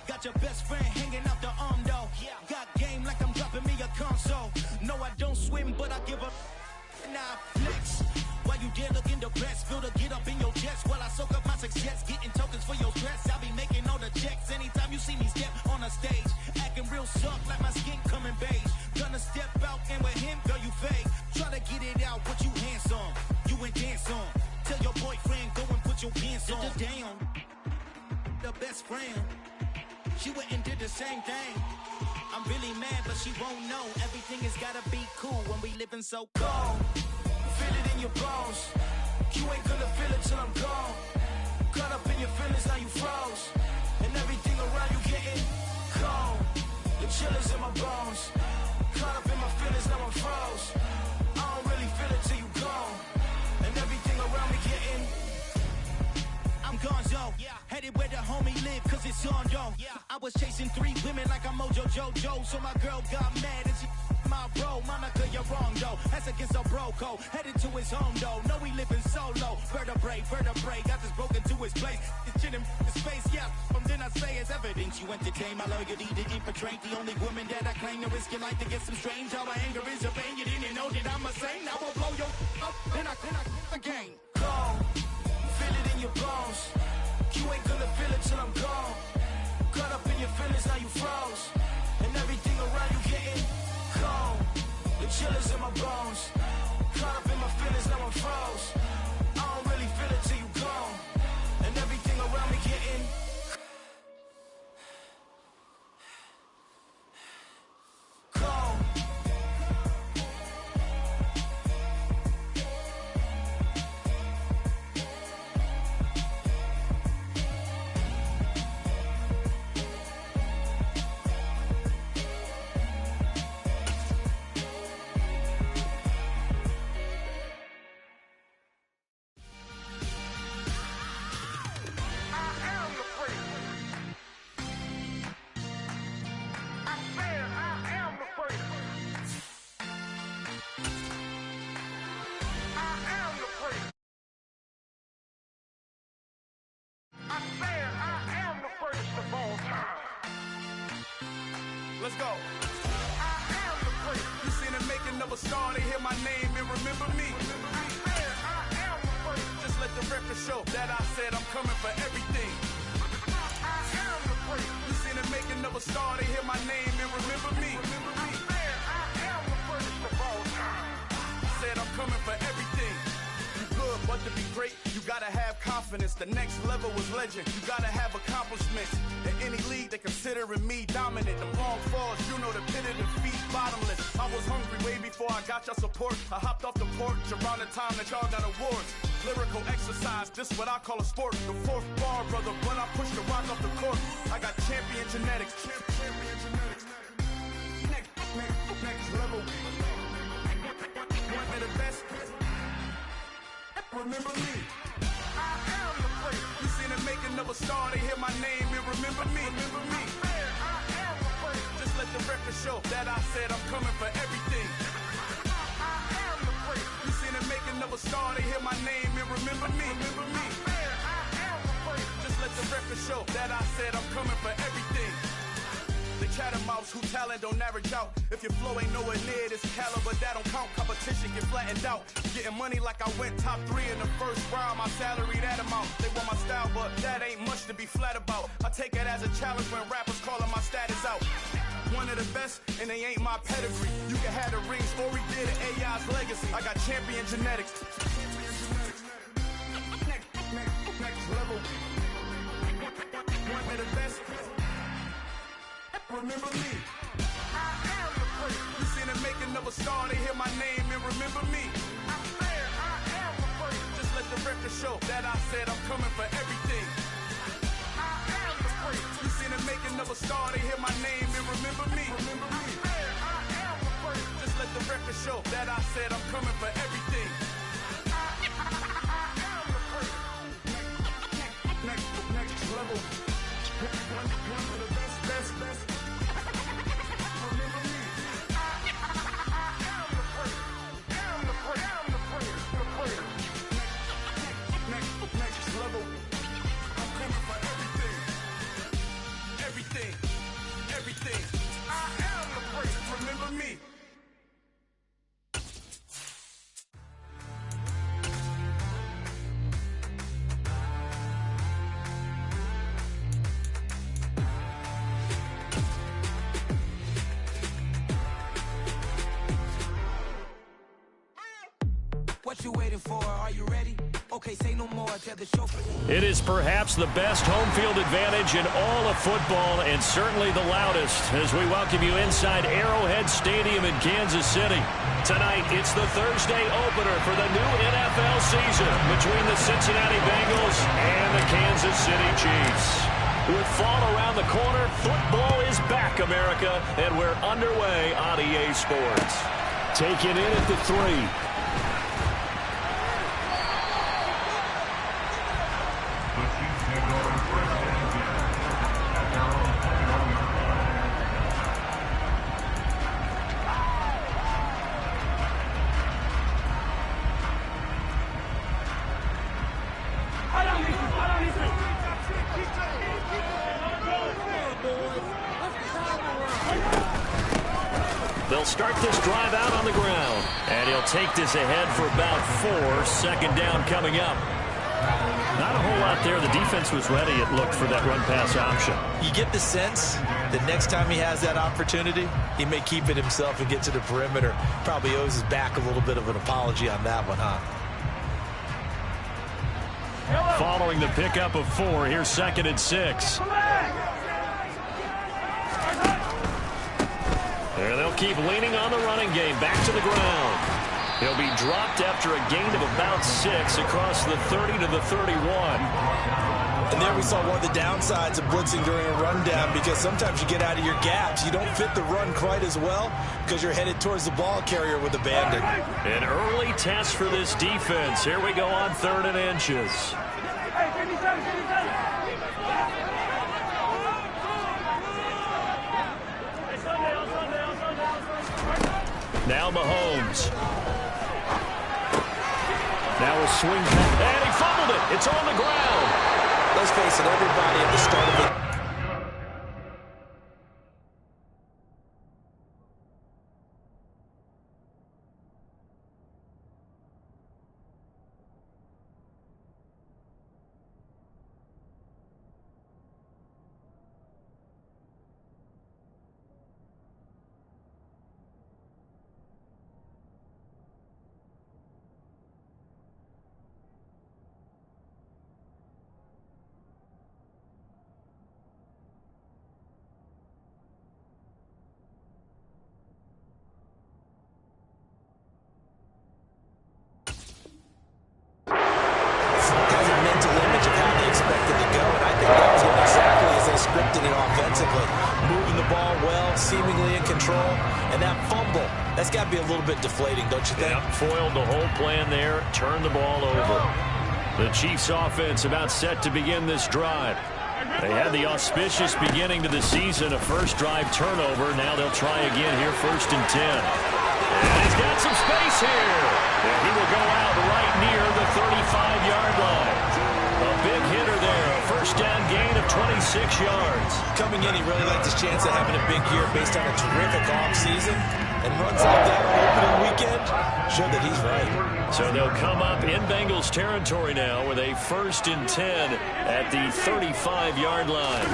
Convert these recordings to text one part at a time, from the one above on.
Got your best friend hanging out the arm though. Got game like I'm dropping me a console. No, I don't swim, but I give a nah flex. While you there looking depressed, feel the get up in your chest while I soak up my success, getting tokens for your stress. I'll be making all the checks anytime you see me step on a stage, acting real soft like my skin coming beige. Gonna step out and with him, girl, you fake. Try to get it out, what you handsome, you ain't dance on. Tell your boyfriend go and put your pants on. Down, the best friend. She went and did the same thing. I'm really mad, but she won't know. Everything has gotta be cool when we living so cold. Feel it in your bones. You ain't gonna feel it till I'm gone. Caught up in your feelings, now you froze. And everything around you getting cold. The chill is in my bones. Caught up in my feelings, now I'm froze. I don't really feel it till you gone. And everything around me getting I'm gonzo, headed where the homie live, cause it's on though. I was chasing 3 women like I'm Mojo Jojo, so my girl got mad and she my bro. Monica, you're wrong though, that's against a bro code. Headed to his home though, no we living solo. Vertebrae, got this broken to his place. It's chin in his face, from then I say it's evidence. You entertain my loyalty to infiltrate the only woman that I claim to risk your life to get some strange. How my anger is a vein, you didn't know that I'm a saint. I will blow your up, then I again. Go. Feel it in your bones. You ain't gonna feel it till I'm gone. Caught up in your feelings, now you froze. And everything around you getting cold. The chill is in my bones. Caught up in my feelings, now I'm froze. I don't really feel it till you gone. And everything around me getting cold. Let's go. I am the first. You seen the making of a star, they hear my name and remember me. I am the first. Just let the record show that I said I'm coming for everything. I am the first. You seen the making of a star, they hear my name and remember me. I am the first of all time. Said I'm coming for everything. You good, but to be great, you gotta have confidence. The next level was legend. You gotta have accomplishments. In any league, they considering me dominant. The long falls, you know the pit of defeat, bottomless. I was hungry way before I got your support. I hopped off the porch around the time that y'all got awards. Lyrical exercise, this what I call a sport. The 4th bar, brother, when I push the rock off the court. I got champion genetics. Champion genetics. Next level. One of the best. Remember me. I am the first. You seen the making of a star, they hear my name and remember me. Remember me. I am the first. Just let the record show that I said I'm coming for everything. I am the first. You seen the making of a star, they hear my name and remember me. Remember me. I am the first. Just let the record show that I said I'm coming for everything. The chattermouths who talent don't average out. If your flow ain't nowhere near this caliber, that don't count. Competition get flattened out. Getting money like I went top 3 in the first round. My salary that amount. They want my style, but that ain't much to be flat about. I take it as a challenge when rappers calling my status out. One of the best, and they ain't my pedigree. You can have the rings, or we did it, AI's legacy. I got champion genetics. Next level. One of the best. Remember me. I am the first. You seen the making of a star, they hear my name and remember me. I am the first. Just let the record show that I said I'm coming for everything. I am the first. You seen the making of a star, they hear my name and remember me. Remember me. I am the first. Just let the record show that I said I'm coming for everything. Next level. One of the best. Remember me. I'm the prayer. Next level. I'm coming for everything. I am the prayer. Remember me. What you waiting for? Are you ready? Okay, say no more. Tell the chauffeur. It is perhaps the best home field advantage in all of football, and certainly the loudest, as we welcome you inside Arrowhead Stadium in Kansas City. Tonight, it's the Thursday opener for the new NFL season between the Cincinnati Bengals and the Kansas City Chiefs. With fall around the corner, football is back, America, and we're underway on EA Sports. Take it in at the 3. They'll start this drive out on the ground, and he'll take this ahead for about 4. Second down coming up. Not a whole lot there. The defense was ready, it looked, for that run-pass option. You get the sense that next time he has that opportunity, he may keep it himself and get to the perimeter. Probably owes his back a little bit of an apology on that one, huh? Following the pickup of 4, here's 2nd and 6. There, they'll keep leaning on the running game. Back to the ground. He'll be dropped after a gain of about 6 across the 30 to the 31. And there we saw one of the downsides of blitzing during a rundown, because sometimes you get out of your gaps. You don't fit the run quite as well because you're headed towards the ball carrier with abandon. An early test for this defense. Here we go on 3rd and inches. Now Mahomes. Now a swing, and he fumbled it. It's on the ground. Let's face it, everybody at the start of the scripted it offensively. Moving the ball well, seemingly in control. And that fumble, that's got to be a little bit deflating, don't you think? Yeah, foiled the whole plan there, turned the ball over. The Chiefs offense about set to begin this drive. They had the auspicious beginning to the season, a first drive turnover. Now they'll try again here, 1st and 10. And he's got some space here. And he will go out right near the 35-yard line. A big hitter there, a first down gain of 26 yards. Coming in, he really liked his chance of having a big year based on a terrific offseason. And runs like that on opening weekend showed that he's right. So they'll come up in Bengals territory now with a 1st and 10 at the 35-yard line.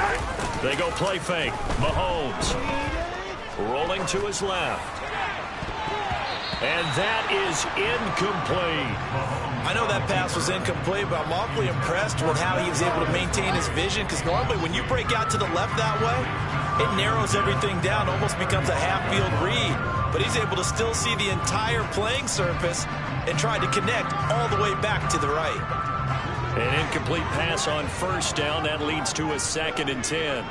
They go play fake. Mahomes rolling to his left. And that is incomplete. I know that pass was incomplete, but I'm awfully impressed with how he was able to maintain his vision, because normally when you break out to the left that way, it narrows everything down, almost becomes a half-field read. But he's able to still see the entire playing surface and try to connect all the way back to the right. An incomplete pass on first down. That leads to a 2nd and 10.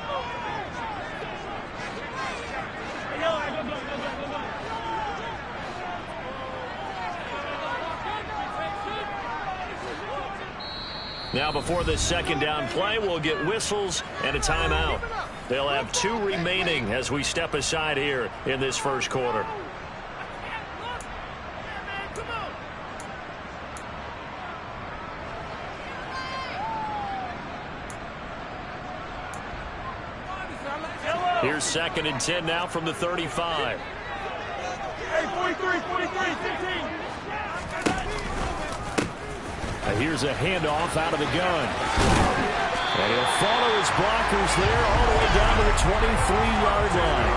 Now before this second down play, we'll get whistles and a timeout. They'll have 2 remaining as we step aside here in this first quarter. Here's 2nd and 10 now from the 35. Hey, 43, 15. Here's a handoff out of the gun. And he'll follow his blockers there all the way down to the 23-yard line.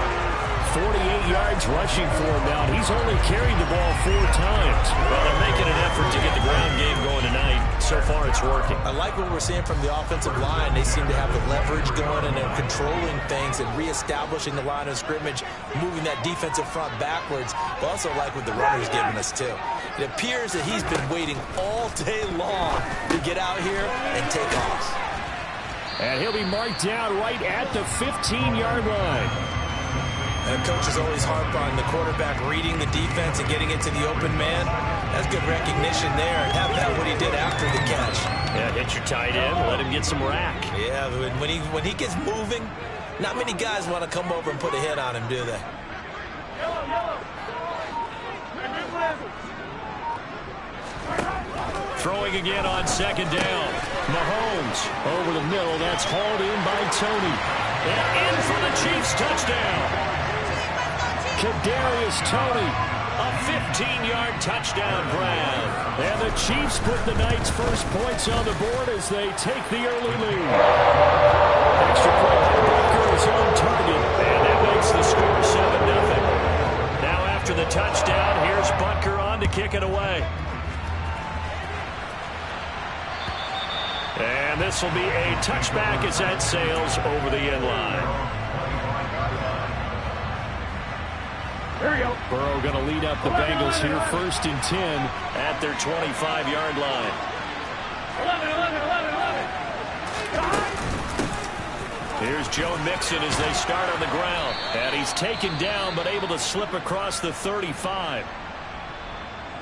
48 yards rushing for him now. He's only carried the ball 4 times. Well, they're making an effort to get the ground game going tonight. So far, it's working. I like what we're seeing from the offensive line. They seem to have the leverage going, and they're controlling things and reestablishing the line of scrimmage, moving that defensive front backwards. But also like what the runner's giving us, too. It appears that he's been waiting all day long to get out here and take off. And he'll be marked down right at the 15-yard line. And coaches always harp on the quarterback reading the defense and getting it to the open man. That's good recognition there. And have that what he did after the catch. Yeah, hit your tight end, let him get some rack. Yeah, when he gets moving, not many guys want to come over and put a hit on him, do they? Throwing again on 2nd down. Mahomes over the middle. That's hauled in by Tony. And in for the Chiefs touchdown. Kadarius Toney, a 15-yard touchdown grab. And the Chiefs put the night's first points on the board as they take the early lead. Extra point by Butker is on target, and that makes the score 7-0. Now after the touchdown, here's Butker on to kick it away. And this will be a touchback as that sails over the end line. There we go. Burrow going to lead up the Bengals here, 1st and 10 at their 25-yard line. 11. Here's Joe Mixon as they start on the ground. And he's taken down but able to slip across the 35.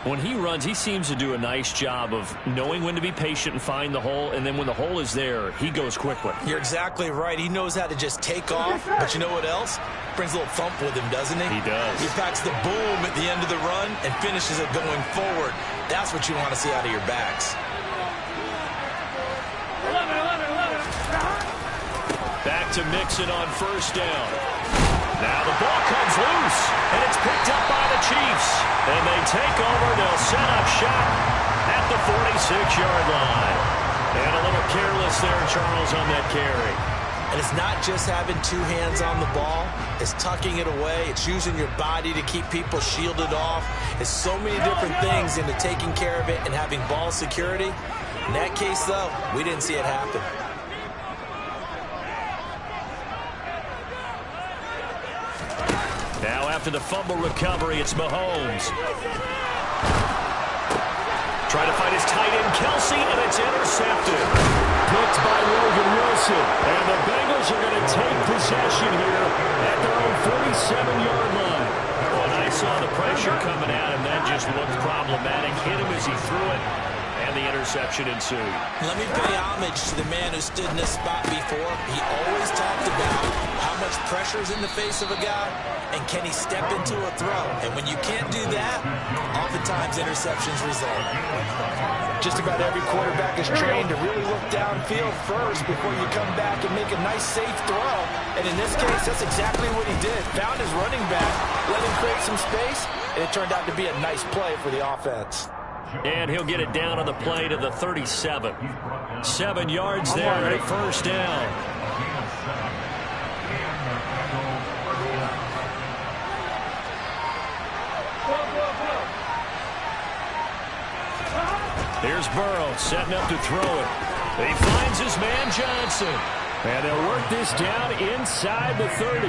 When he runs, he seems to do a nice job of knowing when to be patient and find the hole, and then when the hole is there, he goes quickly. You're exactly right. He knows how to just take off, but you know what else? Brings a little thump with him, doesn't he? He does. He packs the boom at the end of the run and finishes it going forward. That's what you want to see out of your backs. 11. Back to Mixon on 1st down. Now the ball comes loose, and it's picked up by the Chiefs. And they take over. They'll set up shop at the 46-yard line. And a little careless there, Charles, on that carry. And it's not just having 2 hands on the ball. It's tucking it away. It's using your body to keep people shielded off. It's so many different things into taking care of it and having ball security. In that case, though, we didn't see it happen. Now after the fumble recovery, it's Mahomes. Trying to find his tight end, Kelsey, and it's intercepted. Picked by Logan Wilson. And the Bengals are going to take possession here at their own 47-yard line. When I saw the pressure coming at him, that just looked problematic. Hit him as he threw it, and the interception ensued. Let me pay homage to the man who stood in this spot before. He always talked about how much pressure is in the face of a guy, and can he step into a throw? And when you can't do that, oftentimes interceptions result. Just about every quarterback is trained to really look downfield first before you come back and make a nice, safe throw. And in this case, that's exactly what he did. Found his running back, let him create some space, and it turned out to be a nice play for the offense. And he'll get it down on the play to the 37. 7 yards there at 1st down. Here's Burrow setting up to throw it. He finds his man Johnson. And they'll work this down inside the 30.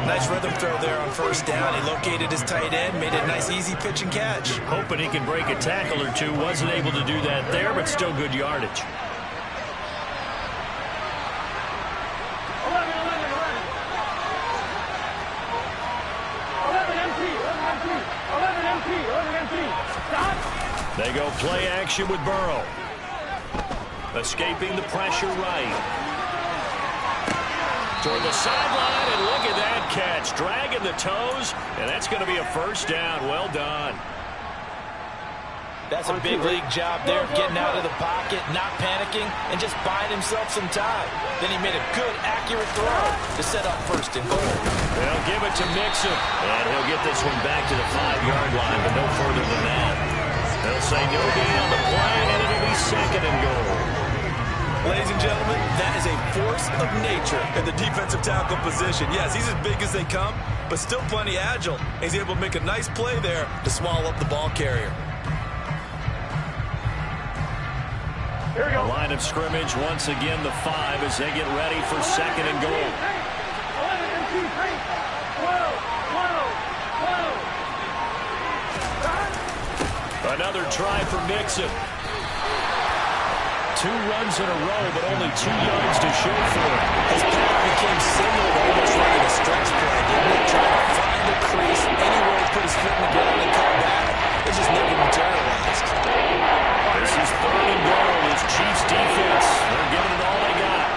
Nice rhythm throw there on 1st down. He located his tight end, made it a nice easy pitch and catch. Hoping he can break a tackle or two. Wasn't able to do that there, but still good yardage. 11 MT. They go play action with Burrow. Escaping the pressure right. Toward the sideline, and look at that catch. Dragging the toes, and that's going to be a first down. Well done. That's a big league job there, getting out of the pocket, not panicking, and just buying himself some time. Then he made a good, accurate throw to set up first and goal. They'll give it to Mixon, and he'll get this one back to the 5-yard line, but no further than that. They'll say no gain on the play, and it'll be second and goal. Ladies and gentlemen, that is a force of nature in the defensive tackle position. Yes, he's as big as they come, but still plenty agile. He's able to make a nice play there to swallow up the ball carrier. Here we go. Line of scrimmage, once again, the 5 as they get ready for second and goal. Another try for Mixon. 2 runs in a row, but only 2 yards to show for it. His path became similar to almost running a stretch play, didn't it? Trying to find a crease, anywhere to put his foot in the ground and come back. It just never materialized. This is third and goal. This Chiefs defense, they're giving it all they got.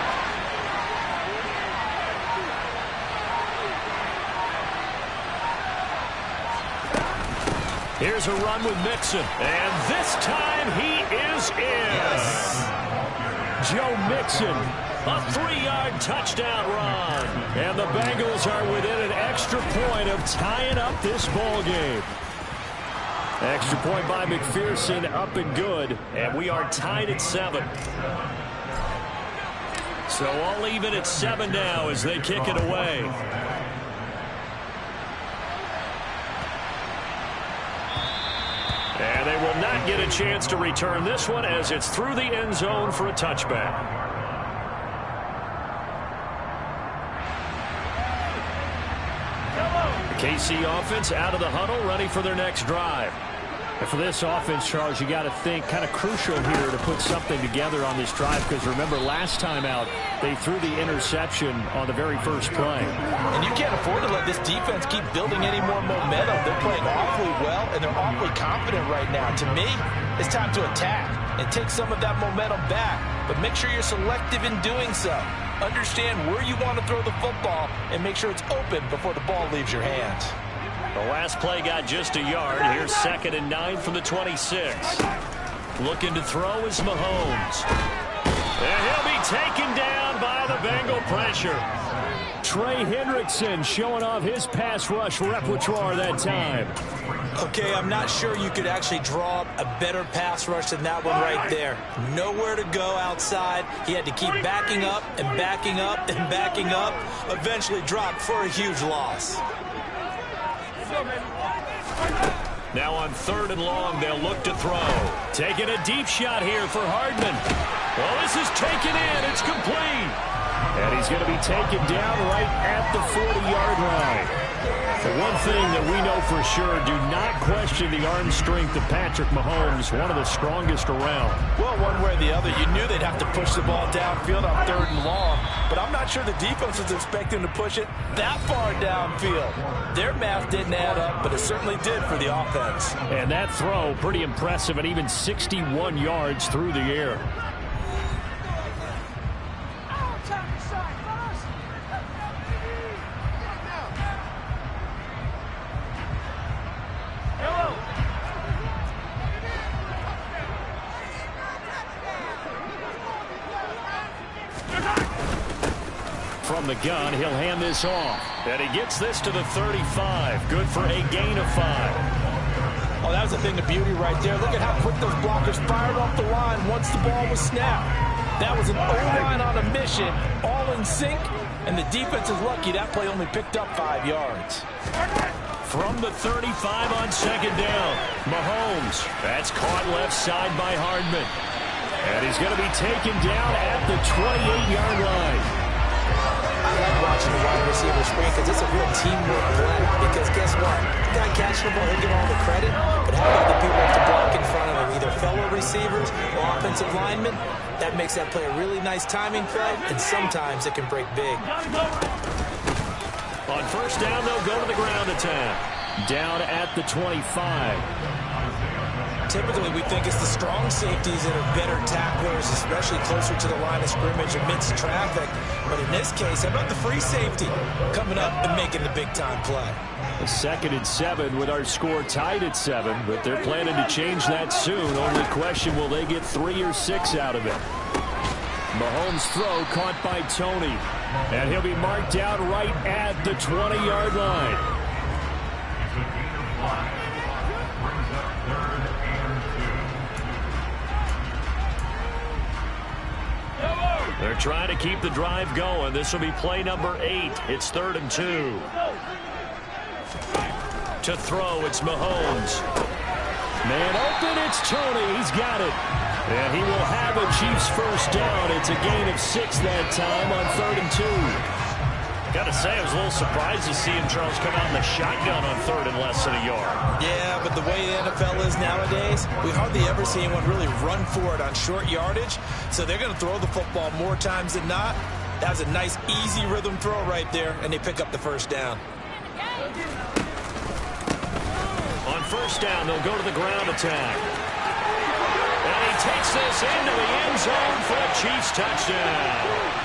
Here's a run with Mixon, and this time he is in. Yes. Joe Mixon, a 3-yard touchdown run. And the Bengals are within an extra point of tying up this ball game. Extra point by McPherson, up and good, and we are tied at 7. So all even at 7 now as they kick it away. And they will not get a chance to return this one as it's through the end zone for a touchback. The KC offense out of the huddle, ready for their next drive. And for this offense, Charles, you got to think kind of crucial here to put something together on this drive because remember last time out they threw the interception on the very first play. And you can't afford to let this defense keep building any more momentum. They're playing awfully well and they're awfully confident right now. To me, it's time to attack and take some of that momentum back, but make sure you're selective in doing so. Understand where you want to throw the football and make sure it's open before the ball leaves your hands. The last play got just a yard. Here's 2nd and 9 from the 26. Looking to throw is Mahomes. And he'll be taken down by the Bengal pressure. Trey Hendrickson showing off his pass rush repertoire that time. Okay, I'm not sure you could actually draw up a better pass rush than that one right there. Nowhere to go outside. He had to keep backing up and backing up and backing up. Eventually dropped for a huge loss. Now on 3rd and long, they'll look to throw. Taking a deep shot here for Hardman. Well, this is taken in. It's complete. And he's going to be taken down right at the 40-yard line. The one thing that we know for sure, do not question the arm strength of Patrick Mahomes, one of the strongest around. Well, one way or the other, you knew they'd have to push the ball downfield on 3rd and long, but I'm not sure the defense was expecting to push it that far downfield. Their math didn't add up, but it certainly did for the offense. And that throw, pretty impressive, at even 61 yards through the air. From the gun, he'll hand this off. And he gets this to the 35. Good for a gain of 5. Oh, that was a thing of beauty right there. Look at how quick those blockers fired off the line once the ball was snapped. That was an O-line on a mission, all in sync, and the defense is lucky that play only picked up 5 yards. From the 35 on 2nd down, Mahomes. That's caught left side by Hardman. And he's going to be taken down at the 28-yard line. I like watching the wide receiver screen because it's a real teamwork play. Because guess what? The guy catching the ball, he'll get all the credit. But how about the people have to block in front of him, either fellow receivers or offensive linemen? That makes that play a really nice timing play, and sometimes it can break big. On 1st down, they'll go to the ground attack. Down at the 25. typically we think it's the strong safeties that are better tacklers, especially closer to the line of scrimmage amidst traffic. But in this case, how about the free safety coming up and making the big-time play? A 2nd and 7 with our score tied at 7, but they're planning to change that soon. Only question, will they get 3 or 6 out of it? Mahomes' throw caught by Tony, and he'll be marked out right at the 20-yard line. They're trying to keep the drive going. This will be play number 8. It's 3rd and 2. To throw, it's Mahomes. Man open, it's Tony. He's got it. And he will have a Chiefs first down. It's a gain of 6 that time on 3rd and 2. Gotta say, I was a little surprised to see him, Charles, come out in the shotgun on 3rd and less than a yard. Yeah, but the way the NFL is nowadays, we hardly ever see anyone really run for it on short yardage. So they're going to throw the football more times than not. That was a nice, easy rhythm throw right there, and they pick up the first down. On first down, they'll go to the ground attack. And he takes this into the end zone for a Chiefs touchdown.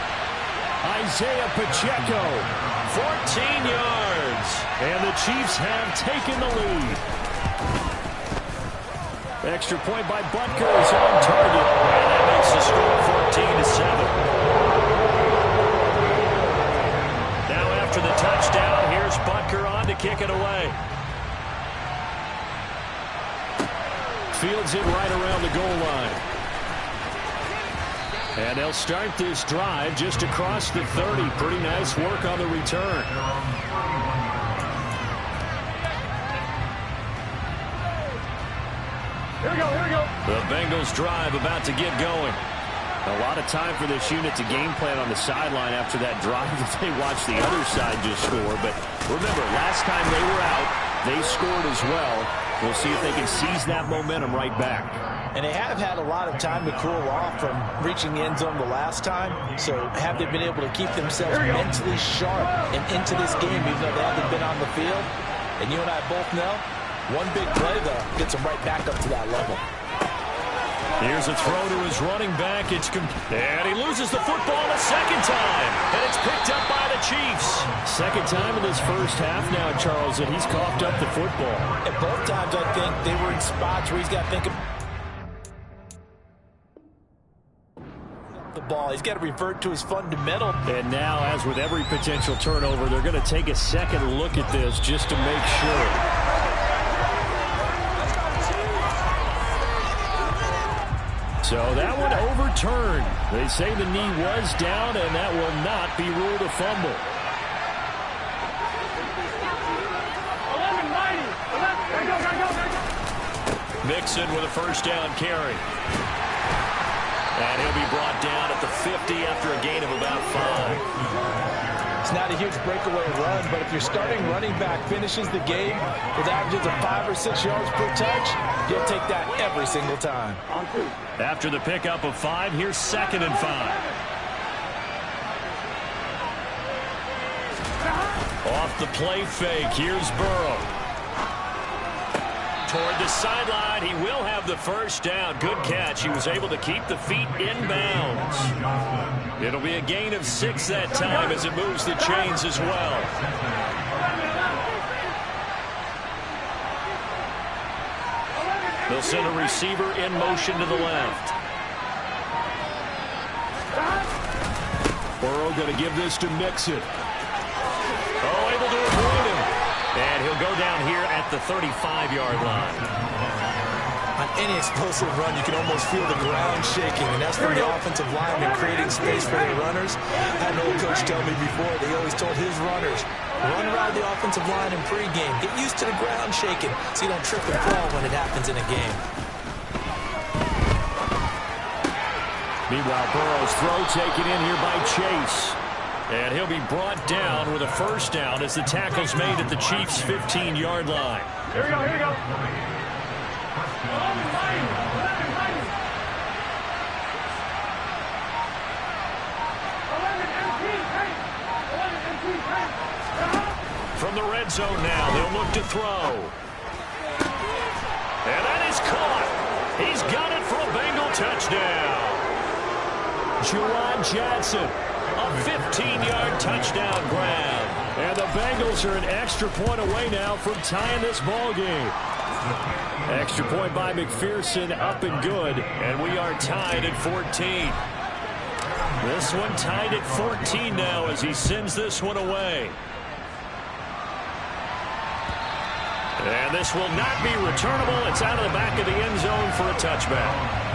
Isaiah Pacheco, 14 yards. And the Chiefs have taken the lead. Extra point by Butker is on target. And that makes the score 14-7. Now after the touchdown, here's Butker on to kick it away. Fields it right around the goal line. And they'll start this drive just across the 30. Pretty nice work on the return. Here we go. The Bengals drive about to get going. A lot of time for this unit to game plan on the sideline after that drive that they watched the other side just score. But remember, last time they were out, they scored as well. We'll see if they can seize that momentum right back. And they have had a lot of time to cool off from reaching the end zone the last time. So have they been able to keep themselves mentally sharp and into this game, even though they haven't been on the field? And you and I both know, one big play, though, gets them right back up to that level. Here's a throw to his running back. And he loses the football a second time. And it's picked up by the Chiefs. Second time in this first half now, Charles, and he's coughed up the football. And both times, I think, they were in spots where he's got to think of the ball. He's got to revert to his fundamental. And now, as with every potential turnover, they're going to take a second look at this just to make sure. So that one overturned. They say the knee was down, and that will not be ruled a fumble. Mixon with a first down carry. And he'll be brought down at the 50 after a gain of about 5. It's not a huge breakaway run, but if your starting running back finishes the game with averages of 5 or 6 yards per touch, you'll take that every single time. After the pickup of 5, here's 2nd and 5. Off the play fake, here's Burrow. Toward the sideline, he will have the first down. Good catch. He was able to keep the feet inbounds. It'll be a gain of 6 that time as it moves the chains as well. They'll send a receiver in motion to the left. Burrow going to give this to Mixon. Oh, able to avoid him. And he'll go down here at the 35-yard line. On any explosive run, you can almost feel the ground shaking, and that's from the offensive lineman creating space for their runners. I had an old coach tell me before, they always told his runners, run around the offensive line in pregame. Get used to the ground shaking so you don't trip and fall when it happens in a game. Meanwhile, Burrow's throw taken in here by Chase. And he'll be brought down with a first down as the tackle's made at the Chiefs' 15-yard line. Here we go. From the red zone now, they'll look to throw. And that is caught. got it for a Bengal touchdown. Juwan Johnson, a 15-yard touchdown grab. And the Bengals are an extra point away now from tying this ball game. Extra point by McPherson, up and good. And we are tied at 14. This one tied at 14 now as he sends this one away. And this will not be returnable. It's out of the back of the end zone for a touchback.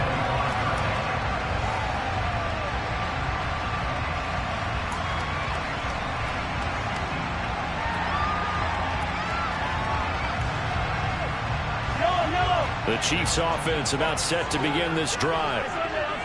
The Chiefs offense about set to begin this drive.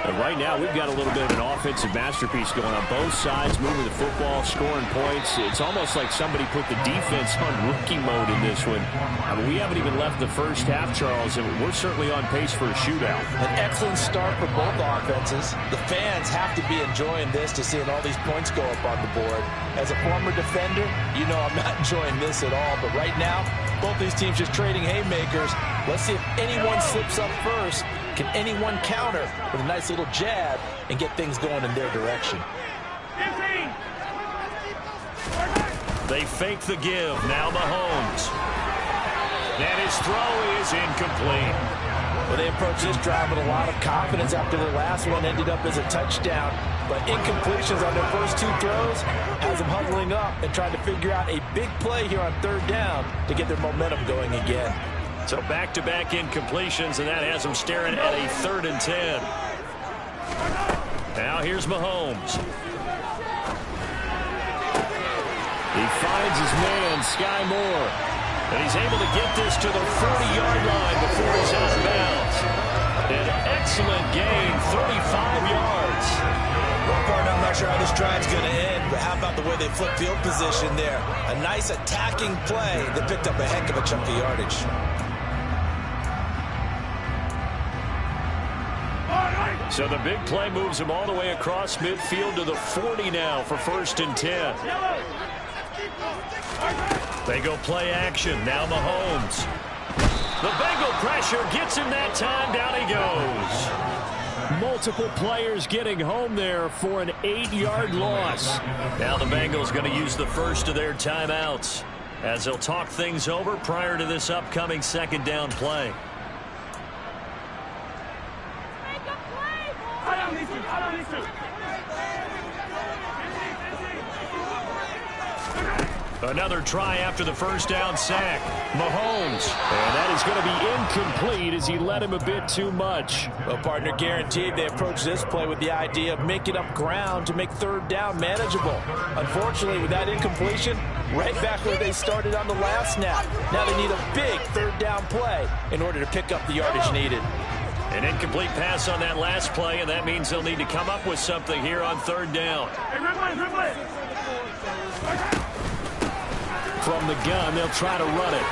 And right now we've got a little bit of an offensive masterpiece going on both sides, moving the football, scoring points. It's almost like somebody put the defense on rookie mode in this one. I mean, we haven't even left the first half, Charles, and we're certainly on pace for a shootout. An excellent start for both offenses. The fans have to be enjoying this to seeing all these points go up on the board. As a former defender, you know I'm not enjoying this at all. But right now, both these teams just trading haymakers. Let's see if anyone slips up first. Can anyone counter with a nice little jab and get things going in their direction? They fake the give. Now Mahomes. And his throw is incomplete. Well, they approached this drive with a lot of confidence after their last one ended up as a touchdown. But incompletions on their first two throws has them huddling up and trying to figure out a big play here on third down to get their momentum going again. So back-to-back incompletions, and that has them staring at a 3rd and 10. Now here's Mahomes. He finds his man, Sky Moore. And he's able to get this to the 40-yard line before he's out of bounds. An excellent gain, 35 yards. Well, partner, I'm not sure how this drive's going to end, but how about the way they flip field position there? A nice attacking play that picked up a heck of a chunk of yardage. So the big play moves him all the way across midfield to the 40 now for 1st and 10. They go play action. Now Mahomes. The Bengal pressure gets him that time. Down he goes. Multiple players getting home there for an 8-yard loss. Now the Bengals going to use the first of their timeouts as they'll talk things over prior to this upcoming 2nd down play. Another try after the first down sack. Mahomes. And that is going to be incomplete as he led him a bit too much. Well, partner, guaranteed they approach this play with the idea of making up ground to make 3rd down manageable. Unfortunately, with that incompletion, right back where they started on the last snap. Now they need a big 3rd down play in order to pick up the yardage needed. An incomplete pass on that last play, and that means they'll need to come up with something here on 3rd down. From the gun, they'll try to run it.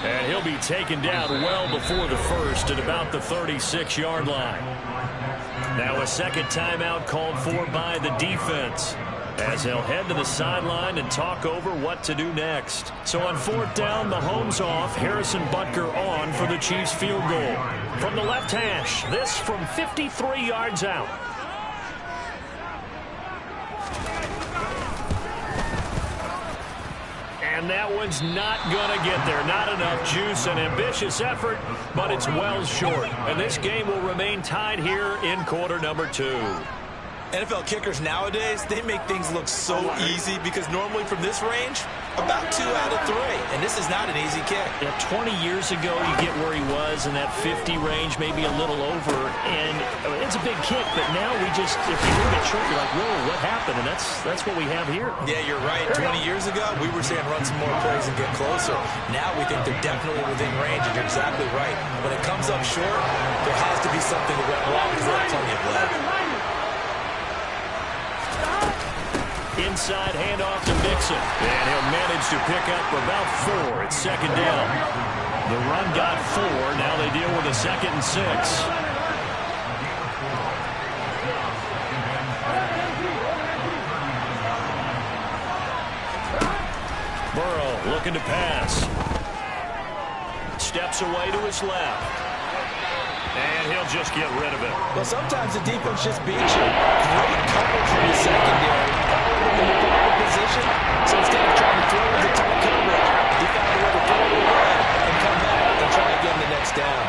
And he'll be taken down well before the first at about the 36-yard line. Now a 2nd timeout called for by the defense as they'll head to the sideline and talk over what to do next. So on 4th down, Mahomes off, Harrison Butker on for the Chiefs field goal. From the left hash, this from 53 yards out. And that one's not going to get there. Not enough juice. An ambitious effort, but it's well short. And this game will remain tied here in quarter number 2. NFL kickers nowadays, they make things look so easy because normally from this range, about 2 out of 3. And this is not an easy kick. Yeah, 20 years ago, you get where he was in that 50 range, maybe a little over. And it's a big kick, but now we just, if you move it short, you're like, whoa, what happened? And that's what we have here. Yeah, you're right. 20 years ago, we were saying run some more plays and get closer. Now we think they're definitely within range, and you're exactly right. When it comes up short, there has to be something that went wrong because they have plenty of lead. Inside handoff to Mixon. And he'll manage to pick up about 4 at 2nd down. The run got 4. Now they deal with a 2nd and 6. Burrow looking to pass. steps away to his left. And he'll just get rid of it. Well, sometimes the defense just beats you. Great coverage from the secondary. All of them in the proper position. So instead of trying to throw into tight coverage, he found a way to throw it away and come back and try again the next down.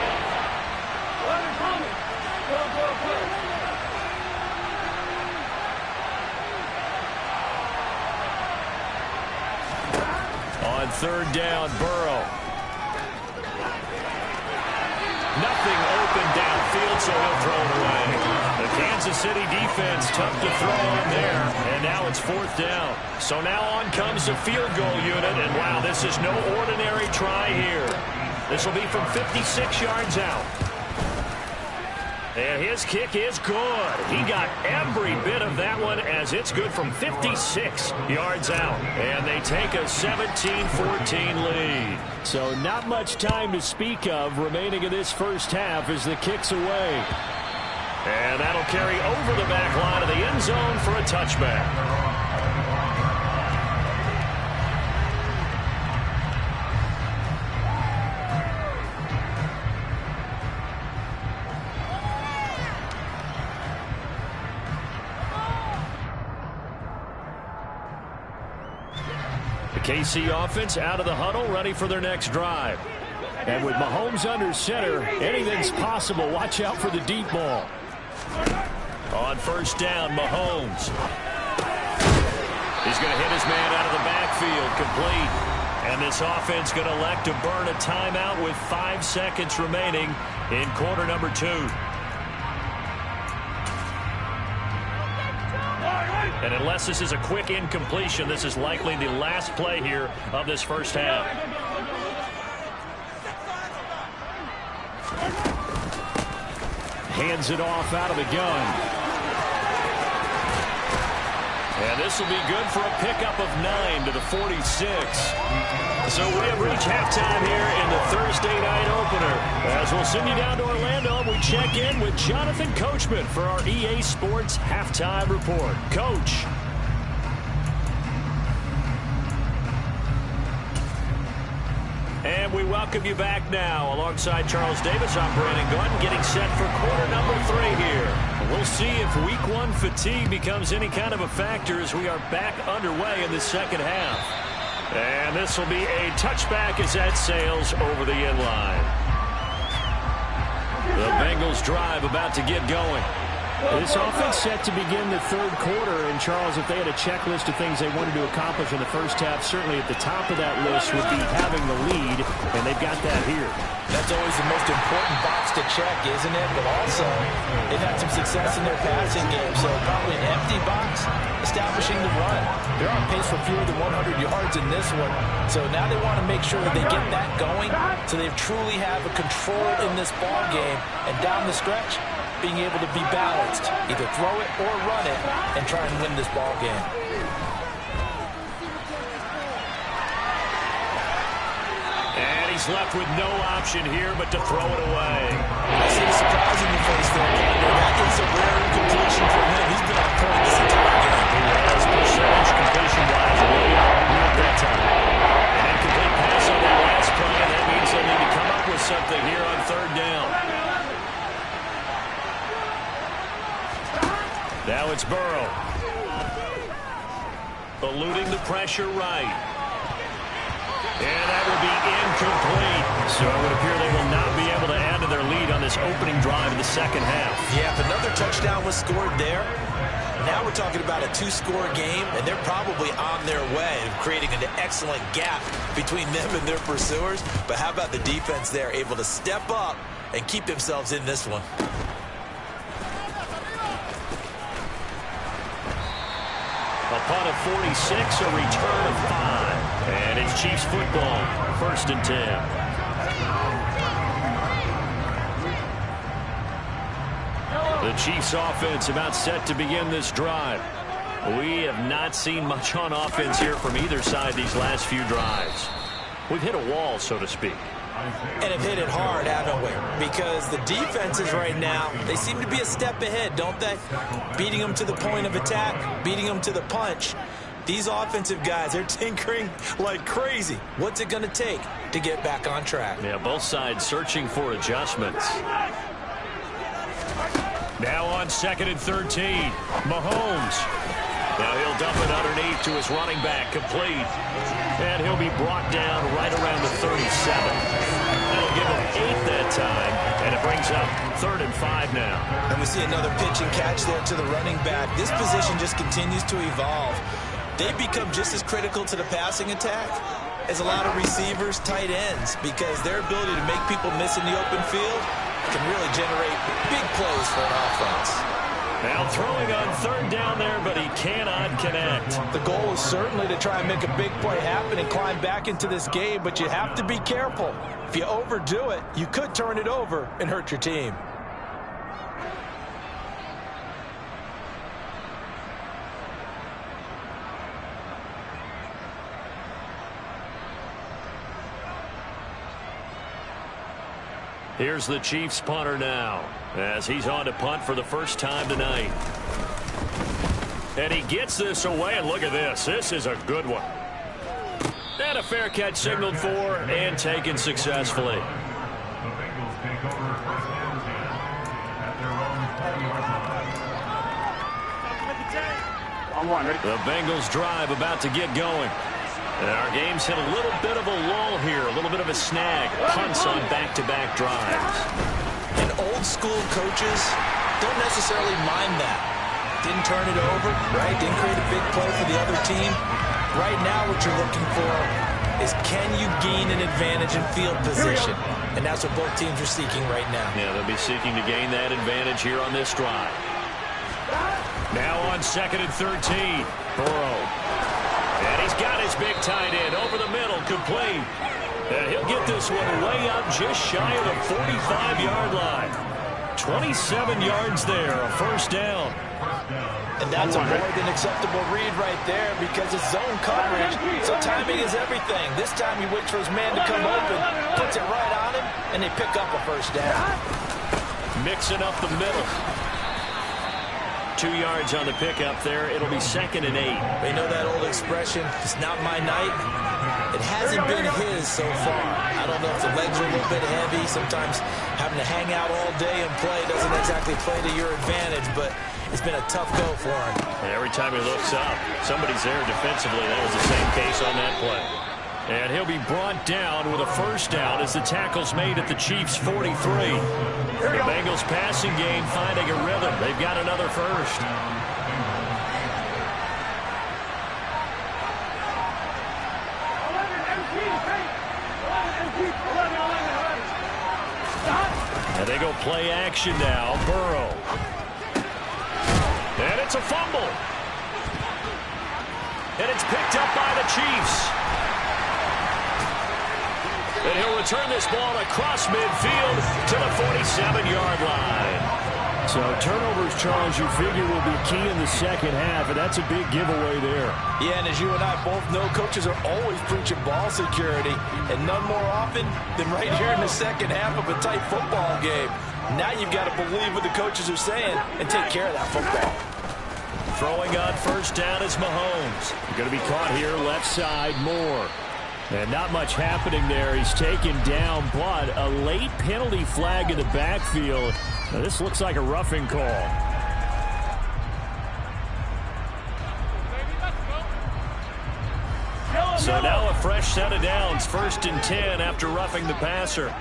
On third down, Burrow. Nothing open downfield, so he'll throw it away. The Kansas City defense tough to throw on there, and now it's fourth down. So now on comes the field goal unit, and wow, this is no ordinary try here. This will be from 56 yards out. And his kick is good. He got every bit of that one as it's good from 56 yards out. And they take a 17-14 lead. So not much time to speak of remaining in this first half as the kick's away. And that'll carry over the back line of the end zone for a touchback. KC offense out of the huddle, ready for their next drive. And with Mahomes under center, anything's possible. Watch out for the deep ball. On first down, Mahomes. He's going to hit his man out of the backfield, complete. And this offense going to elect to burn a timeout with 5 seconds remaining in quarter number 2. And unless this is a quick incompletion, this is likely the last play here of this first half. Hands it off out of the gun. And this will be good for a pickup of 9 to the 46. So we have reached halftime here in the Thursday night opener. As we'll send you down to Orlando, we check in with Jonathan Coachman for our EA Sports Halftime Report. Coach. And we welcome you back now alongside Charles Davis. I'm Brandon Gordon getting set for quarter number 3 here. We'll see if week 1 fatigue becomes any kind of a factor as we are back underway in the second half. And this will be a touchback as that sails over the end line. The Bengals drive about to get going. This offense set to begin the third quarter, and Charles, if they had a checklist of things they wanted to accomplish in the first half, certainly at the top of that list would be having the lead, and they've got that here. That's always the most important box to check, isn't it? But also, they've had some success in their passing game, so probably an empty box, establishing the run. They're on pace for fewer than 100 yards in this one, so now they want to make sure that they get that going, so they truly have a control in this ball game, and down the stretch, being able to be balanced, either throw it or run it, and try and win this ball game. And he's left with no option here but to throw it away. I see the surprise in your face there, Kendall. That is a rare incompletion for him. He's been on point this entire game. He has percentage completion-wise way up that time. An incomplete pass on that last play, and that means they'll need to come up with something here on third down. Now it's Burrow. Eluding the pressure right. And that will be incomplete. So it would appear they will not be able to add to their lead on this opening drive of the second half. Yeah, if another touchdown was scored there, now we're talking about a 2-score game, and they're probably on their way of creating an excellent gap between them and their pursuers. But how about the defense there, able to step up and keep themselves in this one? A punt of 46, a return of 5. And it's Chiefs football, 1st and 10. The Chiefs offense about set to begin this drive. We have not seen much on offense here from either side these last few drives. We've hit a wall, so to speak. And have hit it hard, haven't we? Because the defenses right now, they seem to be a step ahead, don't they? Beating them to the point of attack, beating them to the punch. These offensive guys, they're tinkering like crazy. What's it going to take to get back on track? Yeah, both sides searching for adjustments. Now on 2nd and 13, Mahomes. Now he'll dump it underneath to his running back, complete. And he'll be brought down right around the 37. That'll give him 8 that time, and it brings up 3rd and 5 now. And we see another pitch and catch there to the running back. This position just continues to evolve. They've become just as critical to the passing attack as a lot of receivers, tight ends, because their ability to make people miss in the open field can really generate big plays for an offense. Now throwing on 3rd down there, but he cannot connect. The goal is certainly to try and make a big play happen and climb back into this game, but you have to be careful. If you overdo it, you could turn it over and hurt your team. Here's the Chiefs punter now, as he's on to punt for the first time tonight. And he gets this away, and look at this. This is a good one. And a fair catch signaled for and taken successfully. The Bengals drive about to get going. And our game's hit a little bit of a lull here, a little bit of a snag. Punts on back-to-back drives. And old-school coaches don't necessarily mind that. Didn't turn it over, right? Didn't create a big play for the other team. Right now what you're looking for is can you gain an advantage in field position? And that's what both teams are seeking right now. Yeah, they'll be seeking to gain that advantage here on this drive. Now on 2nd and 13, Burrow. And he's got his big tight end over the middle, complete. And he'll get this one way up just shy of the 45-yard line. 27 yards there, a first down. And that's a more than acceptable read right there because it's zone coverage, so timing is everything. This time he waits for his man to come open, puts it right on him, and they pick up a first down. Mixing up the middle. 2 yards on the pickup there. It'll be 2nd and 8. They know that old expression, it's not my night. It hasn't been his so far. I don't know if the legs are a little bit heavy. Sometimes having to hang out all day and play doesn't exactly play to your advantage, but it's been a tough go for him. And every time he looks up, somebody's there defensively. That was the same case on that play. And he'll be brought down with a first down as the tackle's made at the Chiefs' 43. The Bengals passing game finding a rhythm. They've got another first. And they go play action now. Burrow. And it's a fumble. And it's picked up by the Chiefs. And he'll return this ball across midfield to the 47-yard line. So turnovers, Charles, you figure will be key in the second half, and that's a big giveaway there. Yeah, and as you and I both know, coaches are always preaching ball security, and none more often than right here in the second half of a tight football game. Now you've got to believe what the coaches are saying and take care of that football. Throwing on first down is Mahomes. Going to be caught here left side, Moore. And not much happening there. He's taken down, but a late penalty flag in the backfield. Now, this looks like a roughing call. So now a fresh set of downs. 1st and 10 after roughing the passer.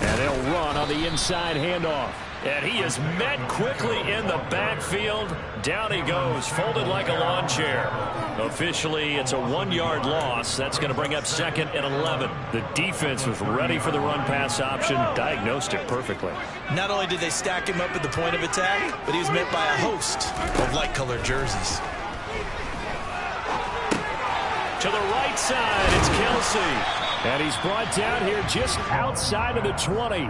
And they'll run on the inside handoff. And he is met quickly in the backfield. Down he goes, folded like a lawn chair. Officially, it's a 1-yard loss. That's going to bring up 2nd and 11. The defense was ready for the run-pass option, diagnosed it perfectly. Not only did they stack him up at the point of attack, but he was met by a host of light-colored jerseys. To the right side, it's Kelsey. And he's brought down here just outside of the 20.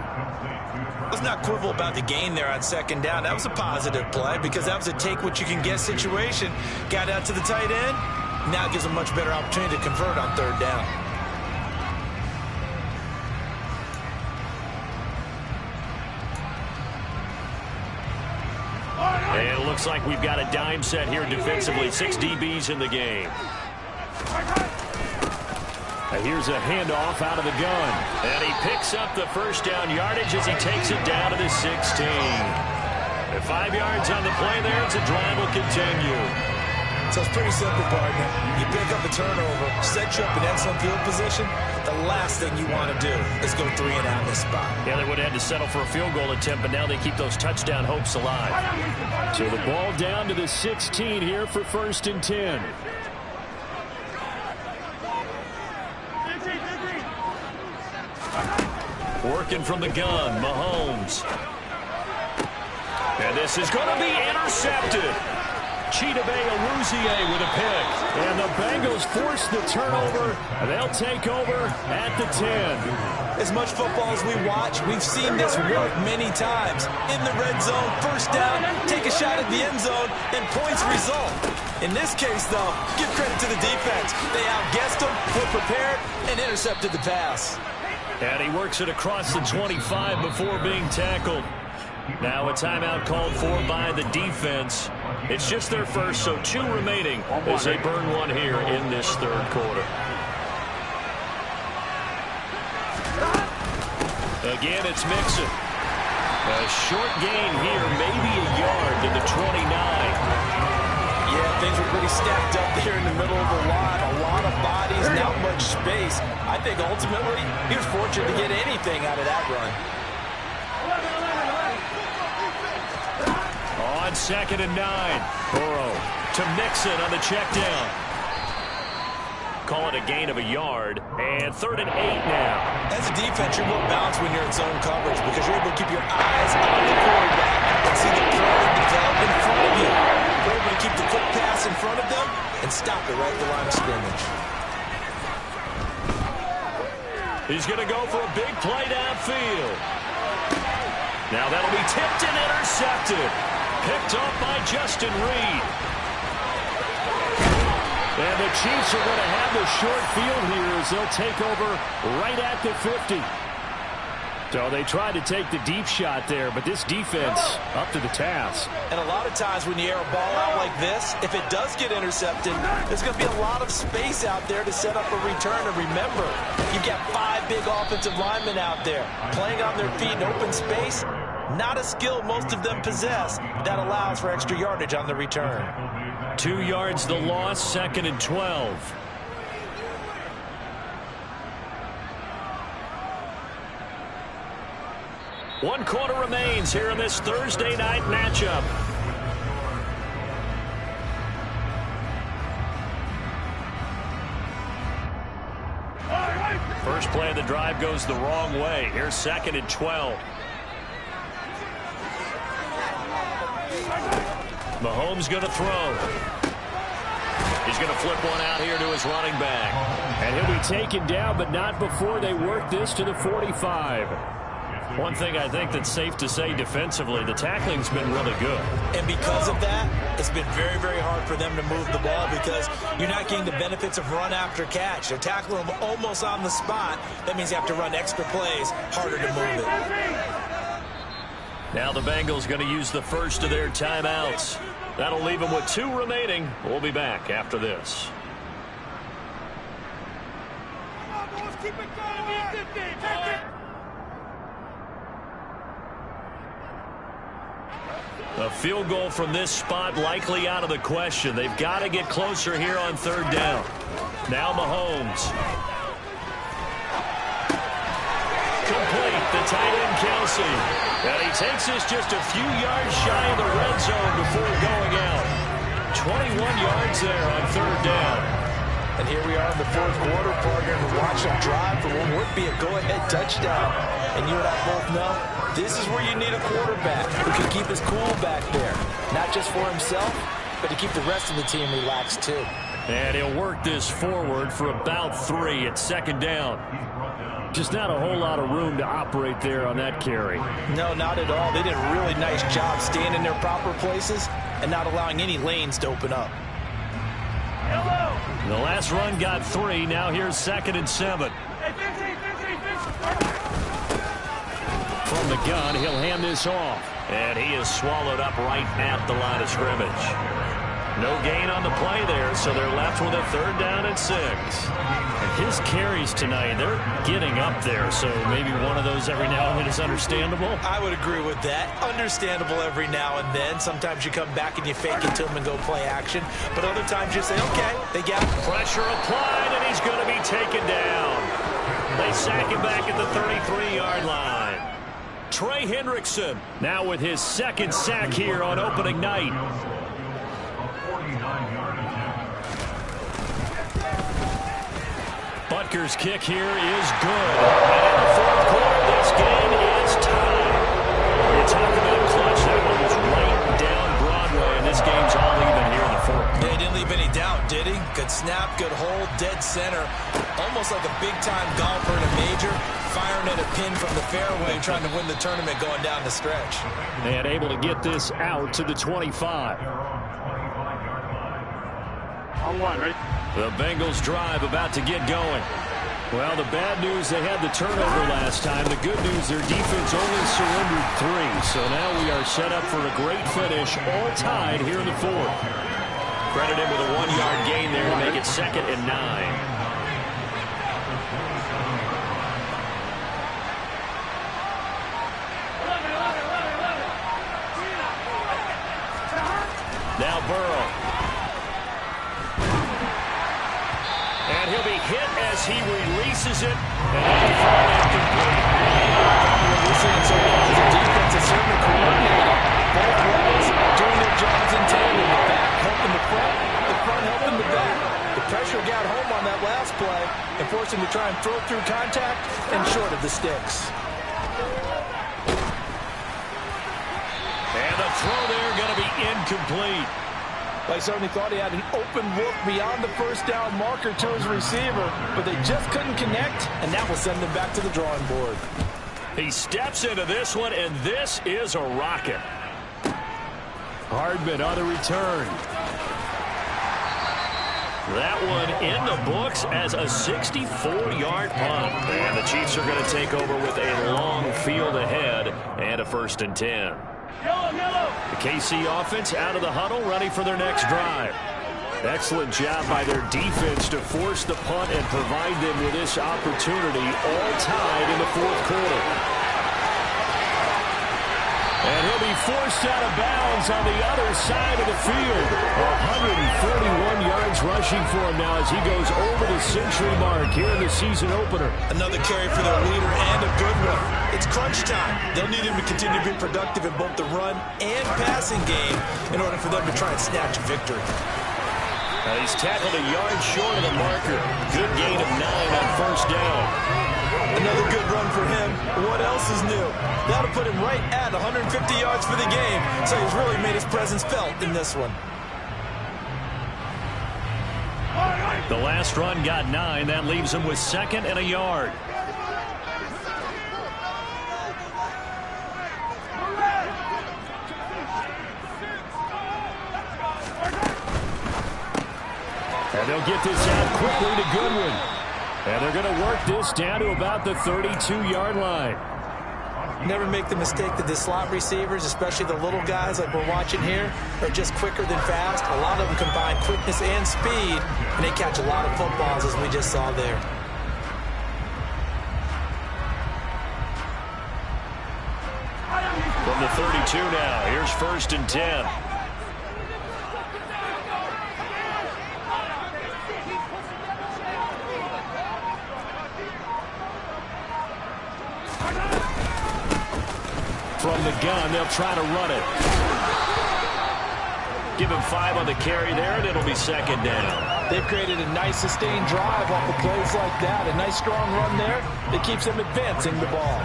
Let's not quibble about the gain there on 2nd down. That was a positive play because that was a take-what-you-can-get situation. Got out to the tight end. Now it gives a much better opportunity to convert on 3rd down. And it looks like we've got a dime set here defensively. 6 DBs in the game. Here's a handoff out of the gun. And he picks up the first down yardage as he takes it down to the 16. At 5 yards on the play there, it's a drive will continue. So it's pretty simple, partner. You pick up a turnover, set you up in excellent field position. The last thing you want to do is go 3 and out in this spot. Yeah, they would have had to settle for a field goal attempt, but now they keep those touchdown hopes alive. So the ball down to the 16 here for 1st and 10. Working from the gun, Mahomes. And this is going to be intercepted. Chidobe Awuzie with a pick. And the Bengals force the turnover. They'll take over at the 10. As much football as we watch, we've seen this work many times. In the red zone, first down, take a shot at the end zone, and points result. In this case, though, give credit to the defense. They outguessed them, were prepared, and intercepted the pass. And he works it across the 25 before being tackled. Now a timeout called for by the defense. It's just their first, so 2 remaining as they burn 1 here in this 3rd quarter. Again, it's Mixon. A short gain here, maybe a yard to the 29. Yeah, things were pretty stacked up there in the middle of the line. A lot of bodies, not much space. I think ultimately he was fortunate to get anything out of that run. On 2nd and 9. Burrow to Mixon on the check down. Call it a gain of a yard. And 3rd and 8 now. As a defense, you're more balanced when you're in zone coverage because you're able to keep your eyes on the quarterback and see the play develop in front of you. You're able to keep the quick pass in front of them and stop it right at the line of scrimmage. He's going to go for a big play downfield. Now that'll be tipped and intercepted. Picked off by Justin Reed. And the Chiefs are going to have the short field here as they'll take over right at the 50. So they tried to take the deep shot there, but this defense up to the task. And a lot of times when you air a ball out like this, if it does get intercepted, there's going to be a lot of space out there to set up a return. And remember, you've got 5 big offensive linemen out there playing on their feet in open space. Not a skill most of them possess that allows for extra yardage on the return. 2 yards the loss, 2nd and 12. One quarter remains here in this Thursday night matchup. First play of the drive goes the wrong way. Here's 2nd and 12. Mahomes going to throw. He's going to flip one out here to his running back. And he'll be taken down, but not before they work this to the 45. One thing I think that's safe to say defensively, the tackling's been really good. And because of that, it's been very, very hard for them to move the ball because you're not getting the benefits of run after catch. They're tackling them almost on the spot. That means you have to run extra plays, harder to move it. Now the Bengals going to use the first of their timeouts. That'll leave them with 2 remaining. We'll be back after this. A field goal from this spot likely out of the question. They've got to get closer here on 3rd down. Now Mahomes. Complete, the tight end Kelsey. And he takes this just a few yards shy of the red zone before going out. 21 yards there on 3rd down. And here we are in the 4th quarter, partner, and watch them drive for what would be a go-ahead touchdown. And you and I both know this is where you need a quarterback who can keep his cool back there. Not just for himself, but to keep the rest of the team relaxed too. And he'll work this forward for about 3 at 2nd down. Just not a whole lot of room to operate there on that carry. No, not at all. They did a really nice job staying in their proper places and not allowing any lanes to open up. The last run got 3. Now here's 2nd and 7. From the gun, he'll hand this off. And he is swallowed up right at the line of scrimmage. No gain on the play there, so they're left with a 3rd down and 6. His carries tonight, they're getting up there, so maybe one of those every now and then is understandable. I would agree with that. Understandable every now and then. Sometimes you come back and you fake it to him and go play action. But other times you say, okay, they got pressure applied, and he's going to be taken down. They sack him back at the 33-yard line. Trey Hendrickson now with his 2nd sack here on opening night. Butker's kick here is good. And in the 4th quarter, this game is tied. You talk about clutch. That one was right down Broadway, and this game's all even here in the 4th. Yeah, he didn't leave any doubt, did he? Good snap, good hold, dead center. Almost like a big-time golfer in a major, firing at a pin from the fairway, trying to win the tournament going down the stretch. And able to get this out to the 25. The Bengals drive about to get going. Well, the bad news, they had the turnover last time. The good news, their defense only surrendered 3. So now we are set up for a great finish, all tied here in the 4th. Credit him with a 1-yard gain there to make it 2nd and 9. Now Burrow. And he'll be hit as he releases it. And he'll be thrown incomplete. We're seeing so far as the defense is certainly coordinated. Both ways doing their jobs in tandem. The back helping the front helping the back. The pressure got home on that last play and forced him to try and throw through contact and short of the sticks. And the throw there going to be incomplete. I certainly thought he had an open look beyond the 1st down marker to his receiver, but they just couldn't connect, and that will send them back to the drawing board. He steps into this one, and this is a rocket. Hardman on the return. That one in the books as a 64-yard punt. And the Chiefs are going to take over with a long field ahead and a 1st and 10. The KC offense out of the huddle, ready for their next drive. Excellent job by their defense to force the punt and provide them with this opportunity, all tied in the 4th quarter. And he'll be forced out of bounds on the other side of the field. 141 yards rushing for him now as he goes over the century mark here in the season opener. Another carry for their leader and a good one. It's crunch time. They'll need him to continue to be productive in both the run and passing game in order for them to try and snatch a victory. He's tackled a yard short of the marker. Good gain of 9 on 1st down. Another good run for him. What else is new? That'll put him right at 150 yards for the game, so he's really made his presence felt in this one. The last run got 9. That leaves him with 2nd and a yard. And they'll get this out quickly to Goodwin. And they're going to work this down to about the 32-yard line. Never make the mistake that the slot receivers, especially the little guys like we're watching here, are just quicker than fast. A lot of them combine quickness and speed, and they catch a lot of footballs, as we just saw there. From the 32 now, here's 1st and 10. From the gun, they'll try to run it. Give him 5 on the carry there, and it'll be 2nd down. They've created a nice sustained drive off of plays like that. A nice strong run there that keeps them advancing the ball.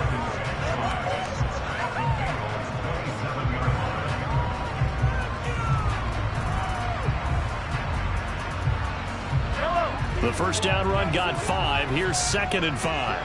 The 1st down run got 5. Here's 2nd and 5.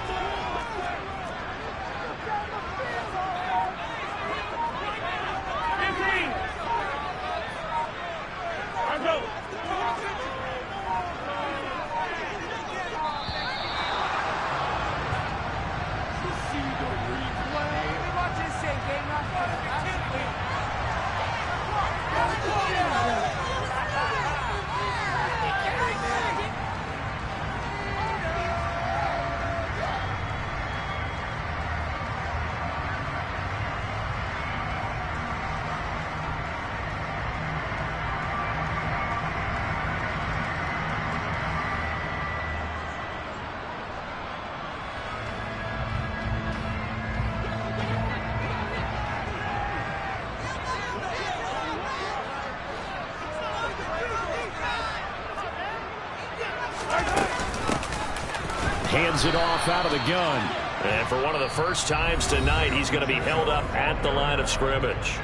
Hands it off out of the gun. And for one of the first times tonight, he's going to be held up at the line of scrimmage.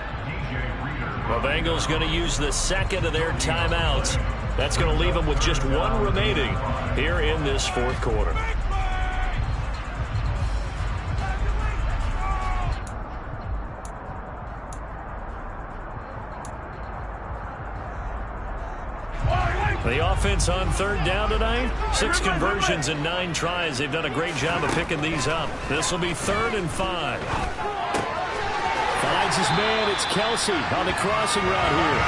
The Bengals going to use the second of their timeouts. That's going to leave them with just one remaining here in this fourth quarter. The offense on third down tonight, 6 conversions and 9 tries. They've done a great job of picking these up. This will be 3rd and 5. Finds his man. It's Kelsey on the crossing route here.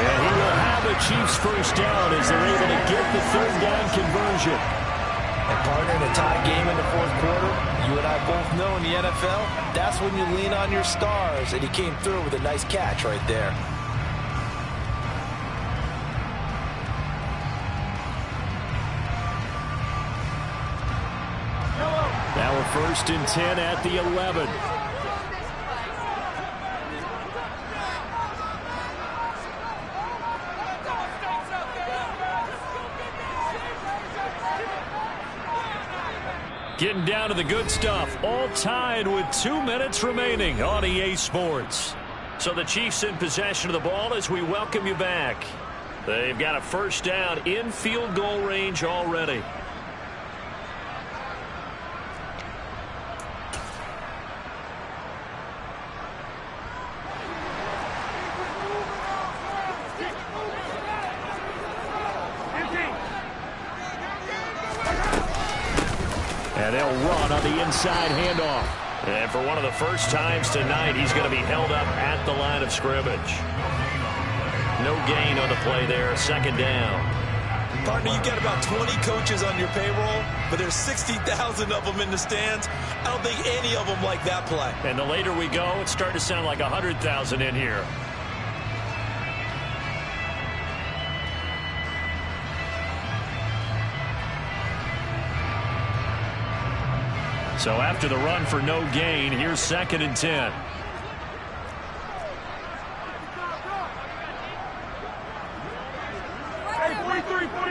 And he will have the Chiefs first down as they're able to get the third down conversion. And partner, in a tie game in the fourth quarter, you and I both know in the NFL, that's when you lean on your stars. And he came through with a nice catch right there. Now we're 1st and 10 at the 11. Getting down to the good stuff. All tied with 2 minutes remaining on EA Sports. So the Chiefs in possession of the ball as we welcome you back. They've got a first down in field goal range already. And they'll run on the inside handoff. And for one of the first times tonight, he's going to be held up at the line of scrimmage. No gain on the play there, 2nd down. Partner, you've got about 20 coaches on your payroll, but there's 60,000 of them in the stands. I don't think any of them like that play. And the later we go, it's starting to sound like 100,000 in here. So after the run for no gain, here's 2nd and 10. Hey, 43, 15.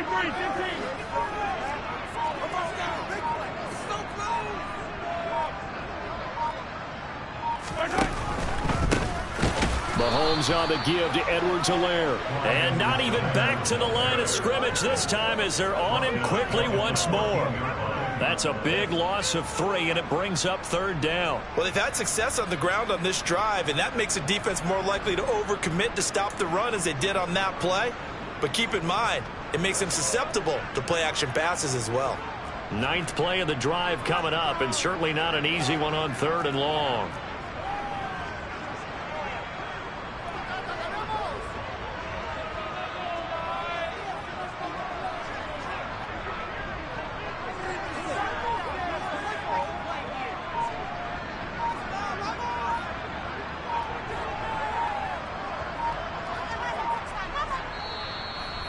Mahomes on the give to Edwards-Helaire. And not even back to the line of scrimmage this time as they're on him quickly once more. That's a big loss of 3, and it brings up 3rd down. Well, they've had success on the ground on this drive, and that makes the defense more likely to overcommit to stop the run as they did on that play. But keep in mind, it makes them susceptible to play-action passes as well. 9th play of the drive coming up, and certainly not an easy one on 3rd and long.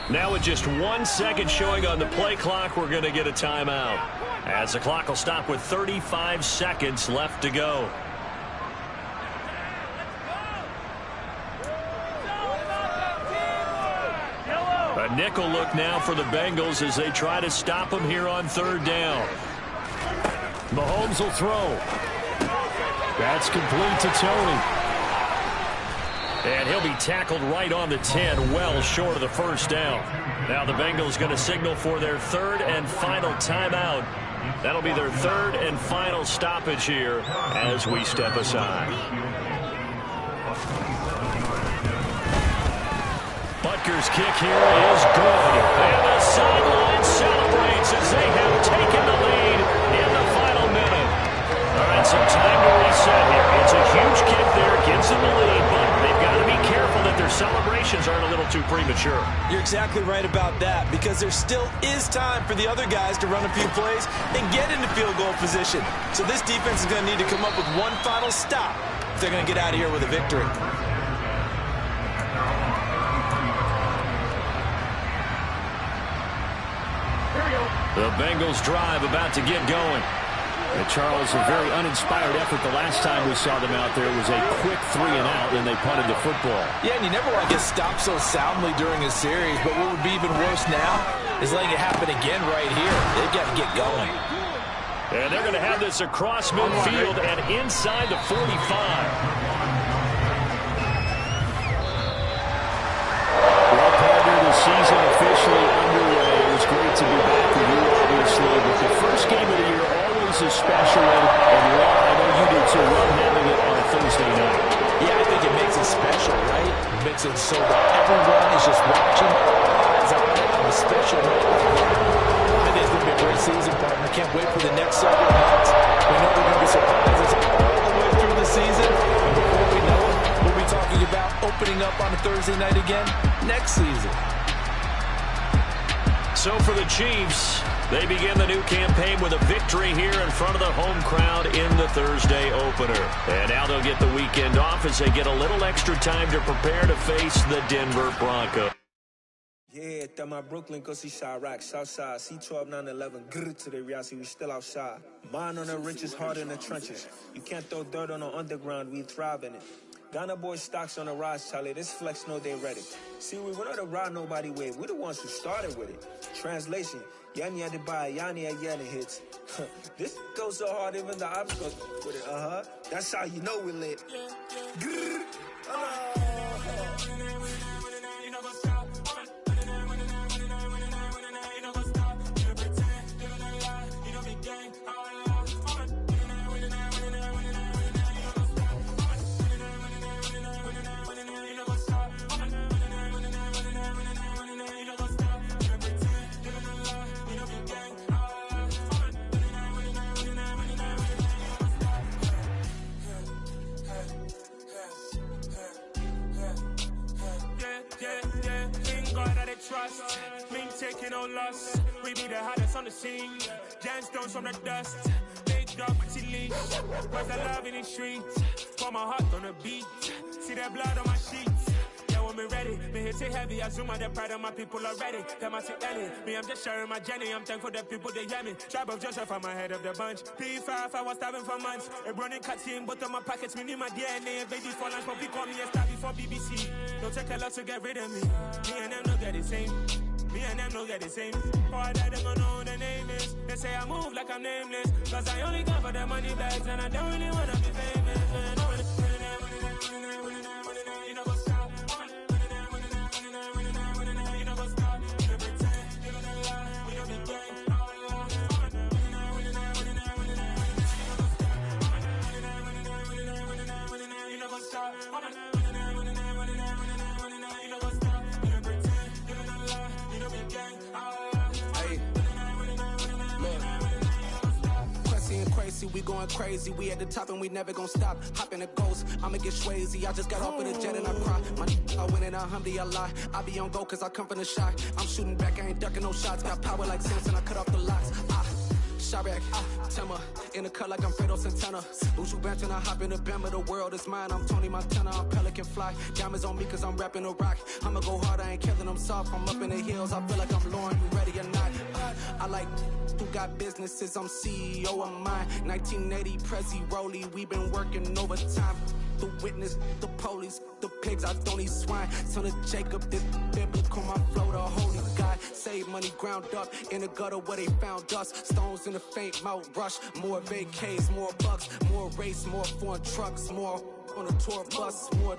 Now with just 1 second showing on the play clock, we're going to get a timeout. As the clock will stop with 35 seconds left to go. A nickel look now for the Bengals as they try to stop him here on 3rd down. Mahomes will throw. That's complete to Tony. And he'll be tackled right on the 10, well short of the first down. Now the Bengals going to signal for their 3rd and final timeout. That'll be their 3rd and final stoppage here as we step aside. Butker's kick here is good. And the sideline celebrates as they have taken the lead in the final minute. All right, some time to reset here. It's a huge kick there, gives them the lead, but they've got to be careful that their celebrations aren't a little too premature. You're exactly right about that, because there still is time for the other guys to run a few plays and get into field goal position. So this defense is going to need to come up with one final stop if they're going to get out of here with a victory. The Bengals drive about to get going. And Charles, a very uninspired effort the last time we saw them out there. It was a quick 3 and out, and they punted the football. Yeah, and you never want to get stopped so soundly during a series, but what would be even worse now is letting it happen again right here. They've got to get going. And they're going to have this across midfield and inside the 45. Well, partner, the season officially underway. It was great to be back with you, obviously. But the first game of the year always is special. And Ron, I know you did too. Love having it on a Thursday night. Yeah, I think it makes it special, right? It makes it so that everyone is just watching. Eyes on it on a special night. I think it's going to be a great season, partner. Can't wait for the next several months. We know they're going to be surprises all the way through the season. And before we know it, we'll be talking about opening up on a Thursday night again next season. So for the Chiefs, they begin the new campaign with a victory here in front of the home crowd in the Thursday opener. And now they'll get the weekend off as they get a little extra time to prepare to face the Denver Broncos. Yeah, that my Brooklyn, go see Chirac, Southside, C12, 911, grrr to the Riasi, we still outside. Mine on the riches, hard in the trenches. You can't throw dirt on the underground, we thrive in it. Ghana boys stocks on the rise, Charlie, this flex know they ready. See, we were not to ride nobody wave, we the ones who started with it. Translation, Yani had to buy, Yani had Yanni hits. This goes so hard, even the ops go with it, That's how you know we lit. Grrr, trust, me taking no loss. We be the hottest on the scene. Gemstones from the dust. Big dog with your leash. Where's the love in the streets? Pour my heart on the beat. See that blood on my sheets. Yeah, when we ready, me hit it heavy. I zoom out the pride of my people already. Them I see Ellie. Me, I'm just sharing my journey. I'm thankful that people they hear me. Tribe of Joseph, I'm ahead of the bunch. P5, I was starving for months. A running cutscene, but on my pockets, me need my DNA. Baby for lunch, but people call me a star before BBC. Don't take a lot to get rid of me. Me and them don't get the same. Me and them don't get the same. Boy, that them gonna know who the name is. They say I move like I'm nameless. Cause I only come for the money bags and I don't really wanna be famous. You know what's up? You know what's up? You pretend, you don't lie, we don't be gang. You know what's up? We going crazy, we at the top and we never gonna stop. Hop in a ghost, I'ma get Swayze. I just got off of the jet and I cry. I win in a Humvee, I lie. I be on go cause I come from the shot. I'm shooting back, I ain't ducking no shots. Got power like Samson, I cut off the locks. Chirac, Timmer, in the cut like I'm Fredo Santana. Buju Banton, I hop in the Bama, the world is mine. I'm Tony Montana, I'm Pelican Fly. Diamonds on me cause I'm rapping a rock. I'ma go hard, I ain't killing them soft. I'm up in the hills, I feel like I'm Lauren, you ready or not? I like who got businesses, I'm CEO of mine. 1980 Prezi Rolly, we been working overtime. The witness, the police, the pigs, I don't eat swine. Son of Jacob, this biblical, my flow, the holy God. Save money ground up in the gutter where they found us. Stones in the faint mouth rush. More vacays, more bucks, more race, more foreign trucks, more on a tour bus, more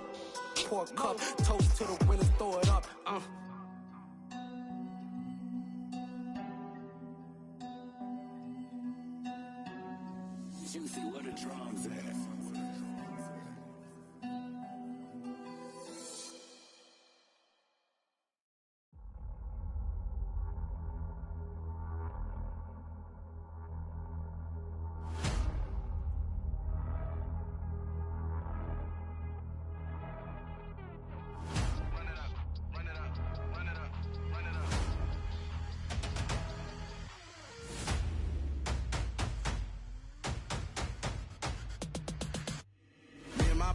pour cup. Toast to the winners, throw it up. Juicy, where the drums at?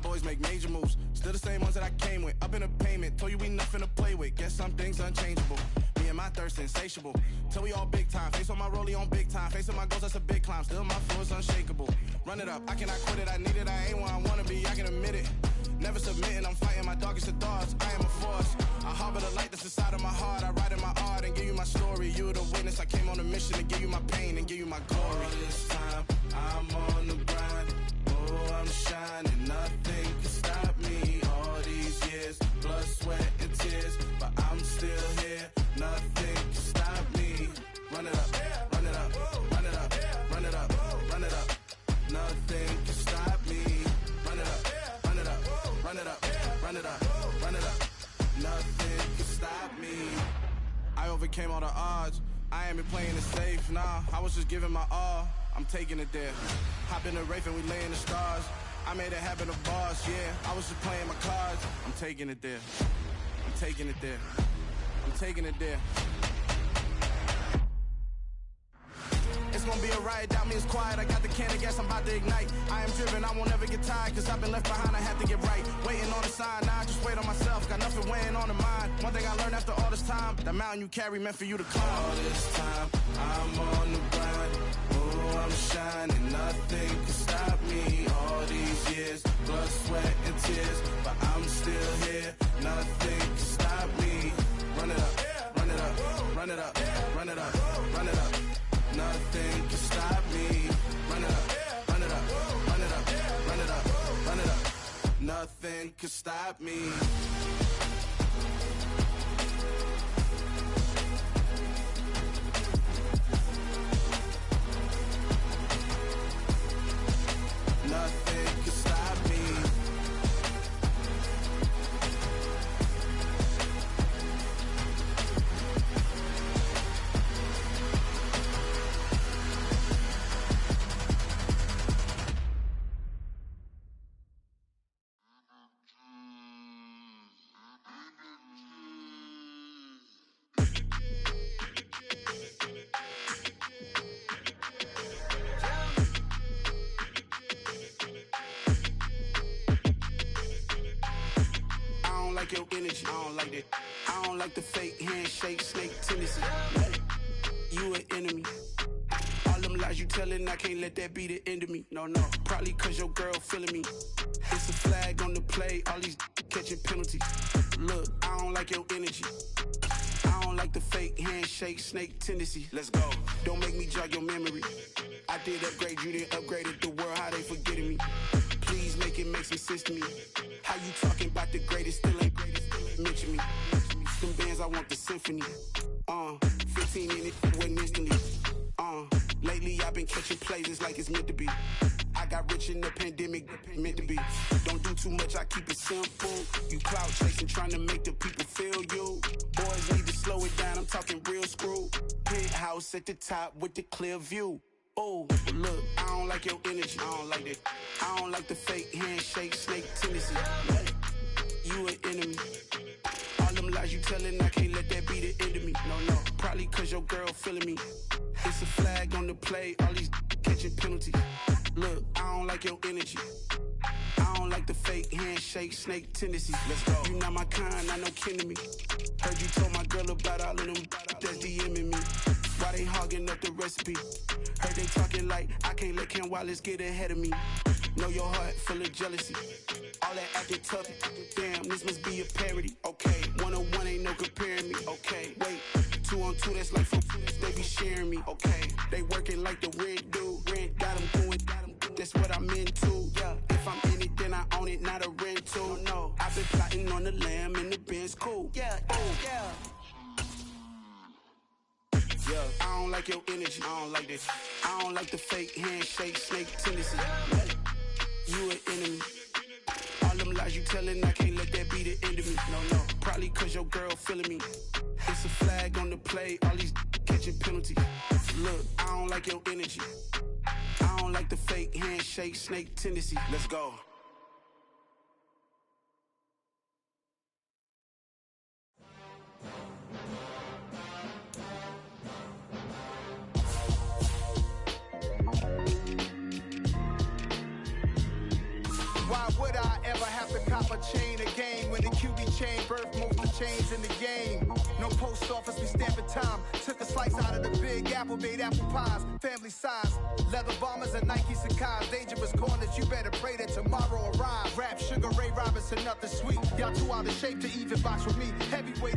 Boys make major moves, still the same ones that I came with. Up in a payment, told you we nothing to play with. Guess some things unchangeable. Me and my thirst insatiable. Till we all big time. Face on my rollie on big time. Facing my goals, that's a big climb. Still my flow is unshakable. Run it up, I cannot quit it. I need it, I ain't where I wanna be. I can admit it. Never submitting, I'm fighting my darkest of thoughts. I am a force. I harbor the light that's inside of my heart. I write in my art and give you my story. You the witness. I came on a mission to give you my pain and give you my glory. All this time, I'm on the grind. Oh, I'm shining. Nothing can stop me. All these years, blood, sweat, and tears. But I'm still here. Nothing can stop me. Run it up, run it up, run it up, run it up, run it up. Nothing can stop me. Run it up, run it up, run it up, run it up, run it up. Nothing can stop me. I overcame all the odds. I ain't been playing it safe, nah. I was just giving my all. I'm taking it there. Hop in the Wraith and we lay in the stars. I made it happen, the boss, yeah. I was just playing my cards. I'm taking it there. I'm taking it there. I'm taking it there. It's gonna be a riot, doubt me, it's quiet. I got the can of gas, I'm about to ignite. I am driven, I won't ever get tired, cause I've been left behind, I have to get right. Waiting on the sign, now I just wait on myself. Got nothing weighing on the mind. One thing I learned after all this time, the mountain you carry meant for you to climb. All this time, I'm on the grind. Oh, I'm shining, nothing can stop me. All these years, blood, sweat, and tears. But I'm still here, nothing can stop me. Run it up, run it up, run it up, run it up, run it up. Nothing can stop me. Run it up, run it up, run it up, run it up, run it up. Nothing can stop me. Nothing can stop me. Your energy, I don't like that. I don't like the fake handshake, snake tendency. You an enemy. All them lies you telling, I can't let that be the end of me. No, probably cause your girl feeling me. It's a flag on the play, all these catching penalties. Look, I don't like your energy. I don't like the fake handshake, snake tendency. Let's go. Don't make me jog your memory. I did upgrade, you didn't upgrade it. The world, how they forgetting me. Please make it make some sense to me. How you talking about the greatest, still ain't greatest, mention me. Them bands, I want the symphony. 15 in it, wasn't instantly. Lately I've been catching plays, it's like it's meant to be. I got rich in the pandemic, meant to be. Don't do too much, I keep it simple. You clout chasing, trying to make the people feel you. Boys need to slow it down, I'm talking real screw. Penthouse at the top with the clear view. Oh, look, I don't like your energy. I don't like that. I don't like the fake handshake, snake tendency. You an enemy. All them lies you telling, I can't let that be the end of me. No, probably cause your girl feeling me. It's a flag on the play, all these catching penalties. Look, I don't like your energy. I don't like the fake handshake, snake tendency. Let's go. You not my kind, I know kin to me. Heard you told my girl about all of them that's DMing me. Why they hogging up the recipe? Heard they talking like I can't let Ken Wallace get ahead of me. Know your heart full of jealousy. All that acting tough, damn, this must be a parody. Okay, 1-on-1 ain't no comparing me. Okay, wait, 2-on-2, that's like 4, they be sharing me. Okay, they working like the rent do. Rent got them going, that's what I'm into. Yeah, if I'm in it, then I own it, not a rental. No, I've been plotting on the lamb and the Benz cool. Yeah, yeah. Yeah, I don't like your energy. I don't like this. I don't like the fake handshake, snake tendency. You an enemy. All them lies you telling, I can't let that be the end of me. No, probably cause your girl feeling me. It's a flag on the play, all these catching penalties. Look, I don't like your energy. I don't like the fake handshake, snake tendency. Let's go. Why would I ever have to cop a chain again when the QB chain birthed most of the chains in the game? No post office, we stamping time. Took a slice out of the big apple, made apple pies, family size. Leather bombers and Nike Sacai's. Dangerous corners, you better pray that tomorrow arrives. Rap, Sugar Ray Robinson, nothing sweet. Y'all too out of shape to even box with me. Heavyweight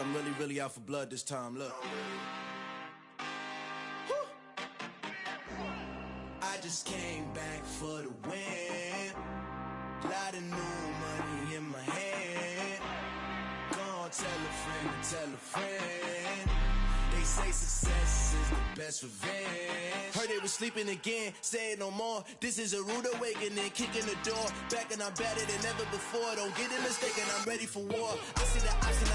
I'm really out for blood this time, look. I just came back for the win. Lot of new money in my hand. Gonna tell a friend to tell a friend. They say success is the best revenge. Heard they was sleeping again, say it no more. This is a rude awakening, kicking the door. Back and I'm better than ever before. Don't get it mistaken, I'm ready for war. I see the option,